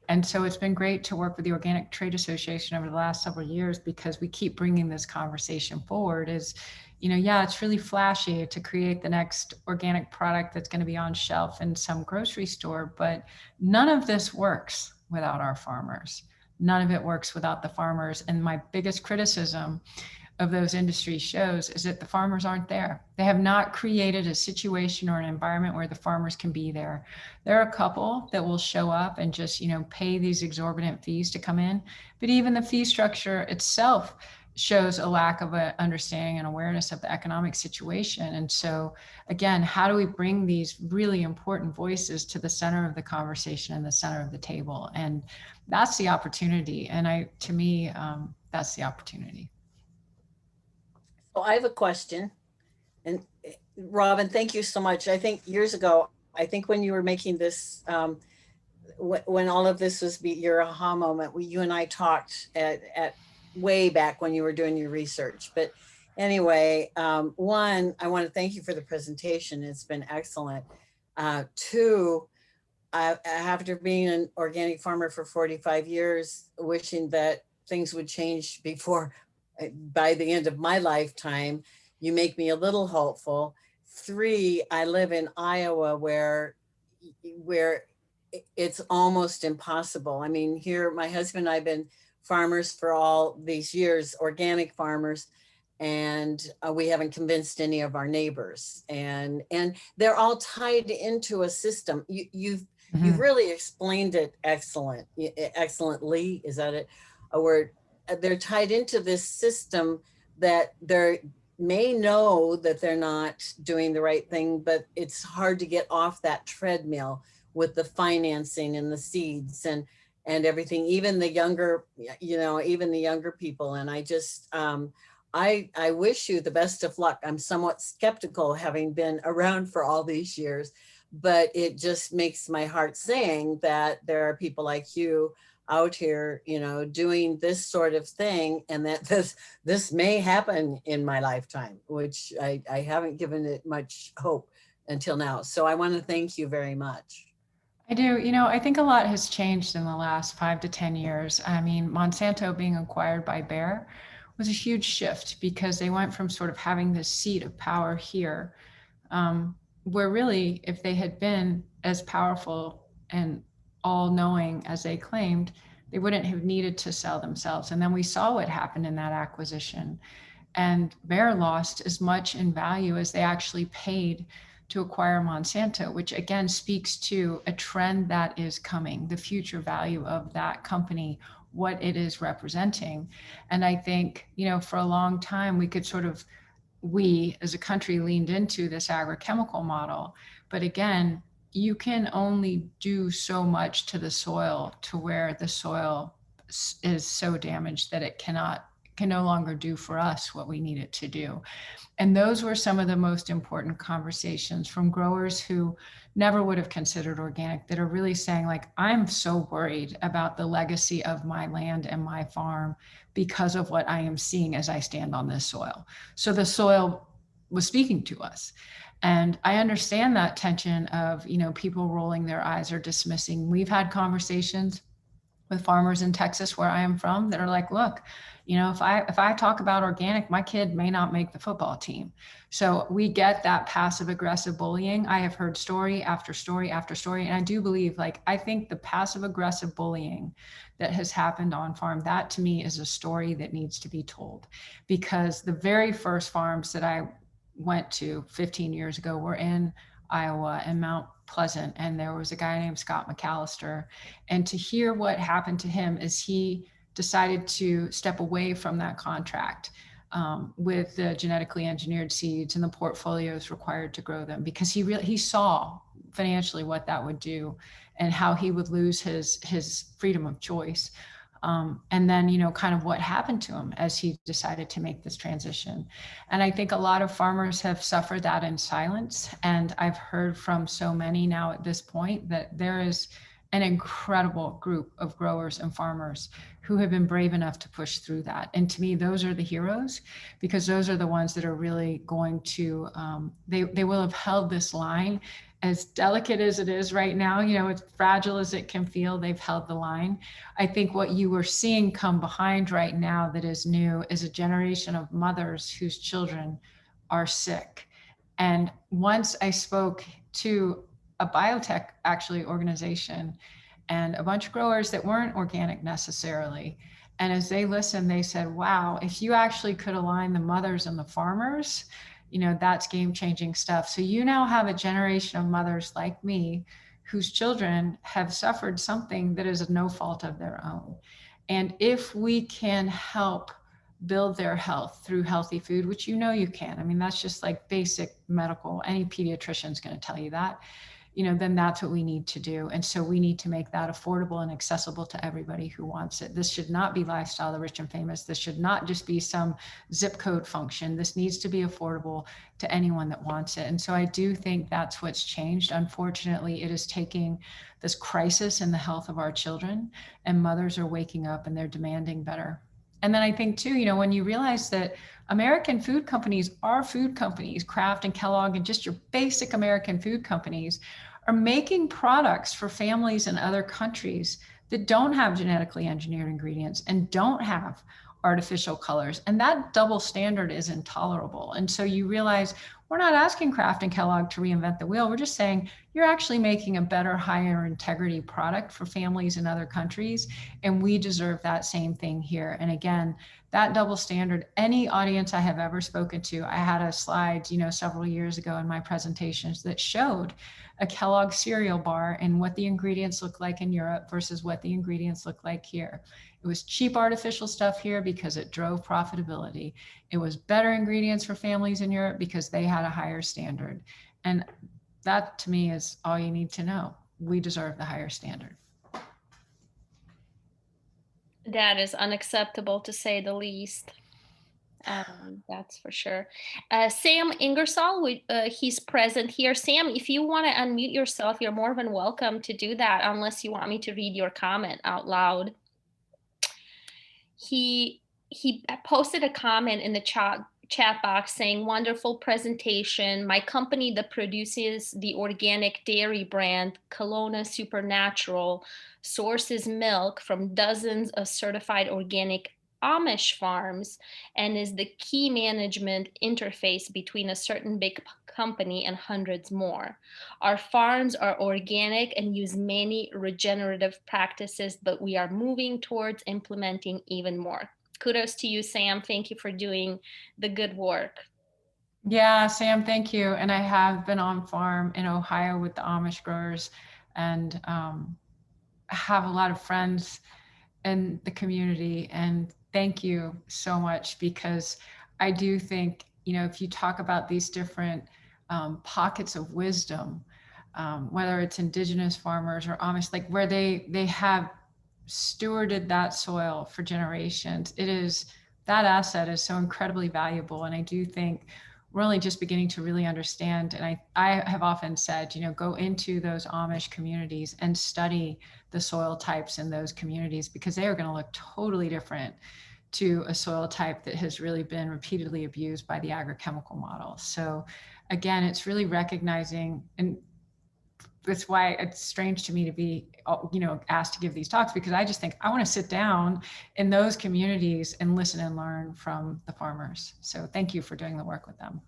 And so it's been great to work with the Organic Trade Association over the last several years, because we keep bringing this conversation forward. Is, yeah, it's really flashy to create the next organic product that's going to be on shelf in some grocery store, but none of this works without our farmers. None of it works without the farmers. And my biggest criticism of those industry shows is that the farmers aren't there. They have not created a situation or an environment where the farmers can be there. There are a couple that will show up and just, pay these exorbitant fees to come in. But even the fee structure itself shows a lack of a understanding and awareness of the economic situation. And so again, how do we bring these really important voices to the center of the conversation and the center of the table? And that's the opportunity. And to me, that's the opportunity. So I have a question, and Robyn, thank you so much. I think years ago, I think when you were making this, when all of this was your aha moment, you and I talked at way back when you were doing your research. But anyway, one, I want to thank you for the presentation. It's been excellent. Two, after being an organic farmer for 45 years, wishing that things would change before, by the end of my lifetime, you make me a little hopeful. Three, I live in Iowa where it's almost impossible. I mean, here, my husband and I have been farmers for all these years, organic farmers, and we haven't convinced any of our neighbors. And they're all tied into a system. You've really explained it excellently. Is that it? A word? They're tied into this system that they may know that they're not doing the right thing, but it's hard to get off that treadmill with the financing and the seeds and everything, even the younger, even the younger people. And I just, I wish you the best of luck. I'm somewhat skeptical, having been around for all these years, but it just makes my heart sing that there are people like you out here, doing this sort of thing, and that this may happen in my lifetime, which I haven't given it much hope until now. So I want to thank you very much. I do. I think a lot has changed in the last 5 to 10 years. I mean, Monsanto being acquired by Bayer was a huge shift, because they went from sort of having this seat of power here, where really, if they had been as powerful and all-knowing as they claimed, they wouldn't have needed to sell themselves. And then we saw what happened in that acquisition. And Bayer lost as much in value as they actually paid to acquire Monsanto, which again speaks to a trend that is coming, the future value of that company, what it is representing. And I think, for a long time, we as a country leaned into this agrochemical model. But again, you can only do so much to the soil, to where the soil is so damaged that it can no longer do for us what we need it to do. And those were some of the most important conversations from growers who never would have considered organic, that are really saying, like, I'm so worried about the legacy of my land and my farm because of what I am seeing as I stand on this soil. So the soil was speaking to us. And I understand that tension of, people rolling their eyes or dismissing. We've had conversations with farmers in Texas, where I am from, that are like, look, if I talk about organic, my kid may not make the football team. So we get that passive aggressive bullying. I have heard story after story after story. And I do believe, I think the passive aggressive bullying that has happened on farm, that to me is a story that needs to be told, because the very first farms that I went to 15 years ago were in Iowa and Mount Pleasant. And there was a guy named Scott McAllister. And to hear what happened to him is he decided to step away from that contract with the genetically engineered seeds and the portfolios required to grow them, because he saw financially what that would do and how he would lose his freedom of choice. And then, kind of what happened to him as he decided to make this transition. And I think a lot of farmers have suffered that in silence. And I've heard from so many now at this point that there is an incredible group of growers and farmers who have been brave enough to push through that. And to me, those are the heroes, because those are the ones that are really going to, they will have held this line. As delicate as it is right now, as fragile as it can feel, they've held the line. I think what you are seeing come behind right now that is new is a generation of mothers whose children are sick. And once I spoke to a biotech organization and a bunch of growers that weren't organic necessarily. And as they listened, they said, wow, if you actually could align the mothers and the farmers, that's game-changing stuff. So you now have a generation of mothers like me whose children have suffered something that is no fault of their own. And if we can help build their health through healthy food, which you can, I mean, that's just like basic medical, any pediatrician's going to tell you that, then that's what we need to do. And so we need to make that affordable and accessible to everybody who wants it. This should not be lifestyle, the rich and famous. This should not just be some zip code function. This needs to be affordable to anyone that wants it. And so I do think that's what's changed. Unfortunately, it is taking this crisis in the health of our children, and mothers are waking up and they're demanding better. And then I think too, when you realize that American food companies are food companies, Kraft and Kellogg and just your basic American food companies are making products for families in other countries that don't have genetically engineered ingredients and don't have artificial colors. And that double standard is intolerable. And so you realize we're not asking Kraft and Kellogg to reinvent the wheel. We're just saying you're actually making a better, higher integrity product for families in other countries. And we deserve that same thing here. And again, that double standard, any audience I have ever spoken to, I had a slide, several years ago in my presentations that showed a Kellogg cereal bar and what the ingredients look like in Europe versus what the ingredients look like here. It was cheap artificial stuff here because it drove profitability. It was better ingredients for families in Europe because they had a higher standard. And that to me is all you need to know. We deserve the higher standard. That is unacceptable, to say the least. That's for sure. Sam Ingersoll, he's present here. Sam, if you want to unmute yourself, you're more than welcome to do that, unless you want me to read your comment out loud. He posted a comment in the chat box saying, wonderful presentation. My company that produces the organic dairy brand Kelowna Supernatural sources milk from dozens of certified organic Amish farms and is the key management interface between a certain big company and hundreds more. Our farms are organic and use many regenerative practices, but we are moving towards implementing even more. Kudos to you, Sam. Thank you for doing the good work. Yeah, Sam, thank you. And I have been on farm in Ohio with the Amish growers, and have a lot of friends in the community. And thank you so much, because I do think, if you talk about these different pockets of wisdom, whether it's indigenous farmers or Amish, like where they have stewarded that soil for generations, that asset is so incredibly valuable. And I do think we're only just beginning to really understand. And I have often said, go into those Amish communities and study the soil types in those communities, because they are going to look totally different to a soil type that has really been repeatedly abused by the agrochemical model. So again, it's really recognizing, and that's why it's strange to me to be, asked to give these talks, because I just think I want to sit down in those communities and listen and learn from the farmers. So thank you for doing the work with them.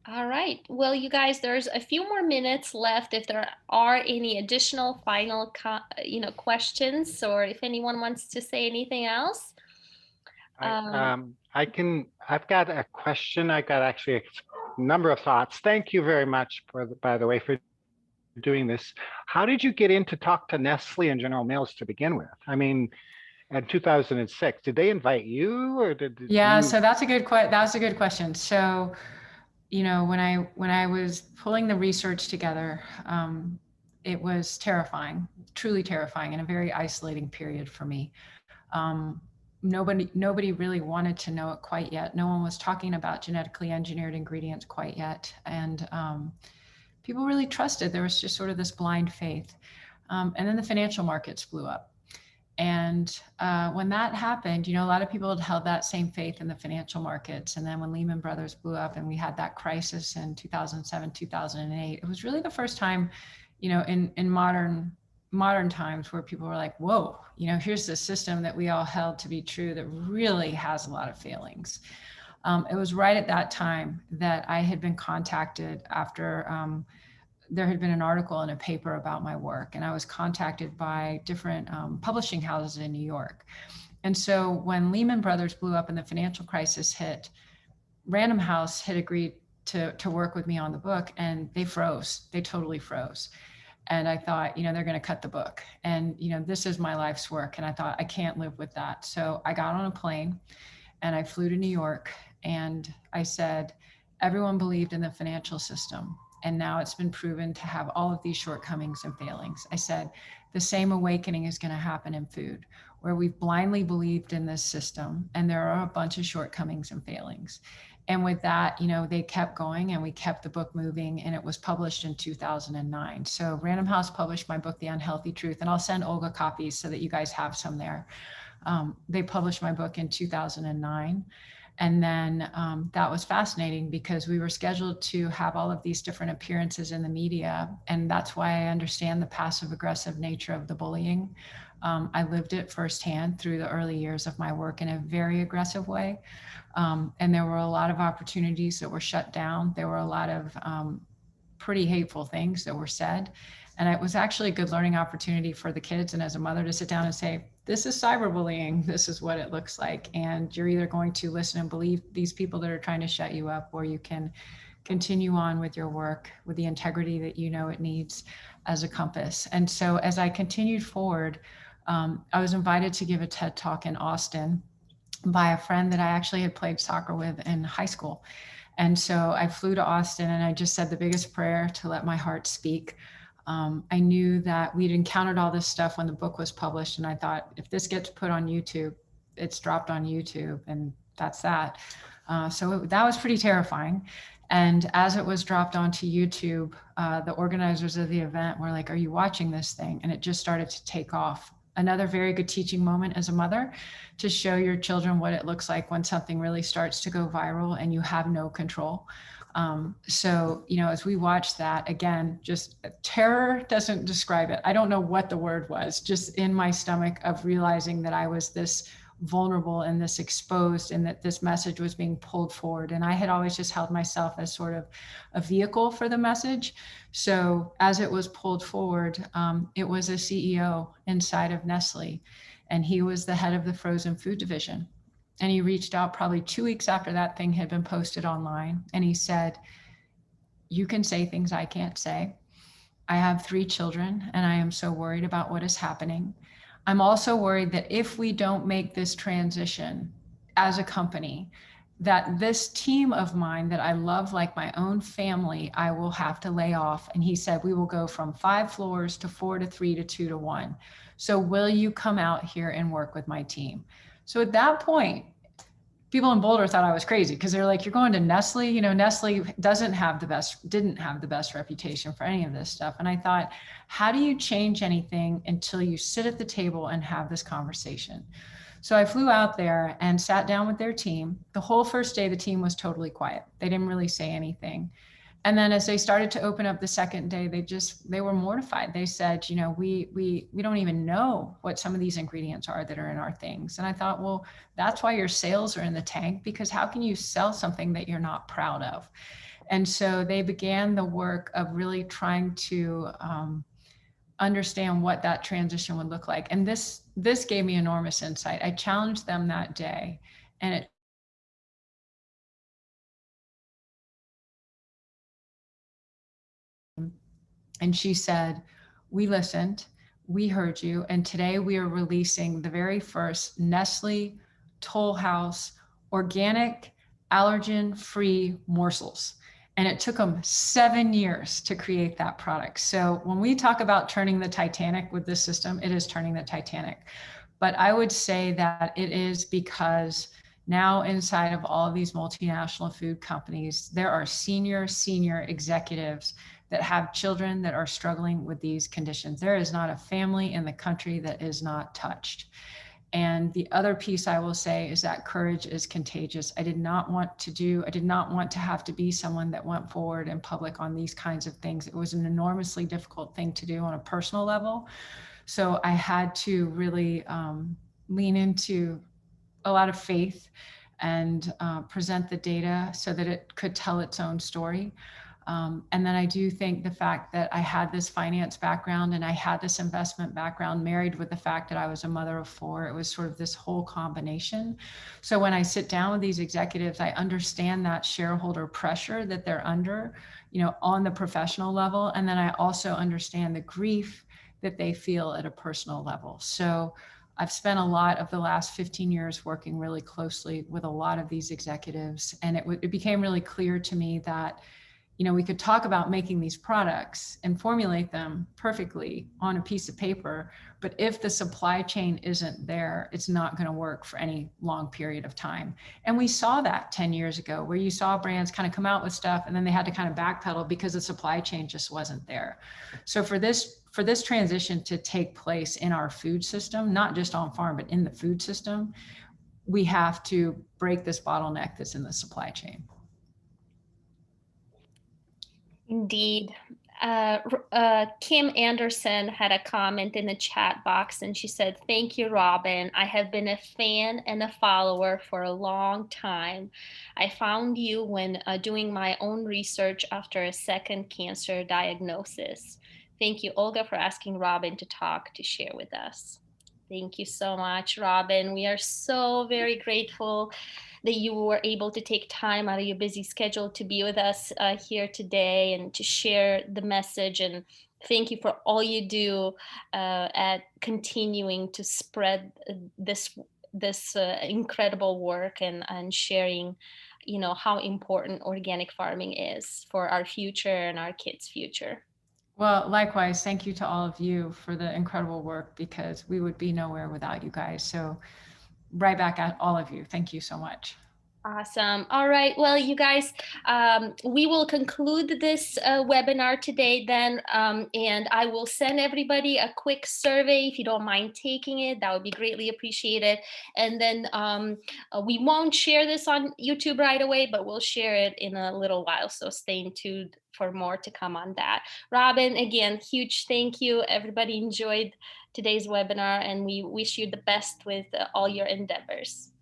All right. Well, you guys, there's a few more minutes left if there are any additional final, questions, or if anyone wants to say anything else. I've got a question. I've got actually a number of thoughts. Thank you very much, by the way, for doing this. How did you get in to talk to Nestle and General Mills to begin with? I mean, in 2006, did they invite you, or did yeah, you... So that's a good question. So, when I was pulling the research together, it was terrifying, truly terrifying, and a very isolating period for me. Nobody really wanted to know it quite yet. No one was talking about genetically engineered ingredients quite yet. And people really trusted. There was just sort of this blind faith. And then the financial markets blew up. And when that happened, a lot of people had held that same faith in the financial markets. And then when Lehman Brothers blew up and we had that crisis in 2007, 2008, it was really the first time, in modern times where people were like, whoa, here's the system that we all held to be true that really has a lot of failings. It was right at that time that I had been contacted after there had been an article in a paper about my work, and I was contacted by different publishing houses in New York. And so when Lehman Brothers blew up and the financial crisis hit, Random House had agreed to work with me on the book, and they froze. They totally froze. And I thought, they're going to cut the book. And, this is my life's work. And I thought, I can't live with that. So I got on a plane and I flew to New York, and I said, everyone believed in the financial system. And now it's been proven to have all of these shortcomings and failings. I said, the same awakening is going to happen in food, where we've blindly believed in this system, and there are a bunch of shortcomings and failings. And with that, they kept going, and we kept the book moving, and it was published in 2009. So Random House published my book, The Unhealthy Truth, and I'll send Olga copies so that you guys have some there. They published my book in 2009. And then that was fascinating because we were scheduled to have all of these different appearances in the media. And that's why I understand the passive aggressive nature of the bullying. I lived it firsthand through the early years of my work in a very aggressive way. And there were a lot of opportunities that were shut down. There were a lot of pretty hateful things that were said. And it was actually a good learning opportunity for the kids and as a mother to sit down and say, this is cyberbullying. This is what it looks like. And you're either going to listen and believe these people that are trying to shut you up, or you can continue on with your work with the integrity that it needs as a compass. And so as I continued forward, I was invited to give a TED Talk in Austin by a friend that I actually had played soccer with in high school. And so I flew to Austin and I just said the biggest prayer to let my heart speak. I knew that we'd encountered all this stuff when the book was published. And I thought, if this gets put on YouTube, it's dropped on YouTube, and that's that. So that was pretty terrifying. And as it was dropped onto YouTube, the organizers of the event were like, are you watching this thing? And it just started to take off. Another very good teaching moment as a mother, to show your children what it looks like when something really starts to go viral and you have no control. So, as we watch that, again, just terror doesn't describe it. I don't know what the word was, just in my stomach of realizing that I was this vulnerable and this exposed, and that this message was being pulled forward. And I had always just held myself as sort of a vehicle for the message. So as it was pulled forward, it was a CEO inside of Nestle, and he was the head of the frozen food division. And he reached out probably 2 weeks after that thing had been posted online. And he said, you can say things I can't say. I have 3 children, and I am so worried about what is happening. I'm also worried that if we don't make this transition as a company, that this team of mine that I love like my own family, I will have to lay off. And he said, we will go from 5 floors to 4 to 3 to 2 to 1. So will you come out here and work with my team? So at that point, people in Boulder thought I was crazy because they're like, you're going to Nestle, you know, Nestle didn't have the best reputation for any of this stuff. And I thought, how do you change anything until you sit at the table and have this conversation? So I flew out there and sat down with their team. The whole first day, the team was totally quiet. They didn't really say anything. And then as they started to open up the second day, they were mortified. They said, you know, we don't even know what some of these ingredients are that are in our things. And I thought, well, that's why your sales are in the tank, because how can you sell something that you're not proud of? And so they began the work of really trying to understand what that transition would look like. And this gave me enormous insight. I challenged them that day, and it and she said, we listened, we heard you, and today we are releasing the very first Nestle Toll House organic allergen-free morsels. And it took them 7 years to create that product. So when we talk about turning the Titanic with this system, it is turning the Titanic. But I would say that it is because now inside of all of these multinational food companies, there are senior executives that have children that are struggling with these conditions. There is not a family in the country that is not touched. And the other piece I will say is that courage is contagious. I did not want to have to be someone that went forward in public on these kinds of things. It was an enormously difficult thing to do on a personal level. So I had to really lean into a lot of faith and present the data so that it could tell its own story. And then I do think the fact that I had this finance background and I had this investment background married with the fact that I was a mother of 4, it was sort of this whole combination. So when I sit down with these executives, I understand that shareholder pressure that they're under, you know, on the professional level. And then I also understand the grief that they feel at a personal level. So I've spent a lot of the last 15 years working really closely with a lot of these executives. And it became really clear to me that, you know, we could talk about making these products and formulate them perfectly on a piece of paper, but if the supply chain isn't there, it's not going to work for any long period of time. And we saw that 10 years ago, where you saw brands kind of come out with stuff and then they had to kind of backpedal because the supply chain just wasn't there. So for this transition to take place in our food system, not just on farm, but in the food system, we have to break this bottleneck that's in the supply chain. Indeed. Kim Anderson had a comment in the chat box and she said, "Thank you, Robyn. I have been a fan and a follower for a long time. I found you when doing my own research after a second cancer diagnosis. Thank you, Olga, for asking Robyn to share with us." Thank you so much, Robyn. We are so very grateful that you were able to take time out of your busy schedule to be with us here today and to share the message. And thank you for all you do at continuing to spread this incredible work and sharing, you know, how important organic farming is for our future and our kids' future. Well, likewise, thank you to all of you for the incredible work, because we would be nowhere without you guys. So right back at all of you. Thank you so much. Awesome. All right. Well, you guys, we will conclude this webinar today then, and I will send everybody a quick survey. If you don't mind taking it, that would be greatly appreciated. And then we won't share this on YouTube right away, but we'll share it in a little while. So stay tuned for more to come on that. Robyn, again, huge thank you. Everybody enjoyed today's webinar, and we wish you the best with all your endeavors.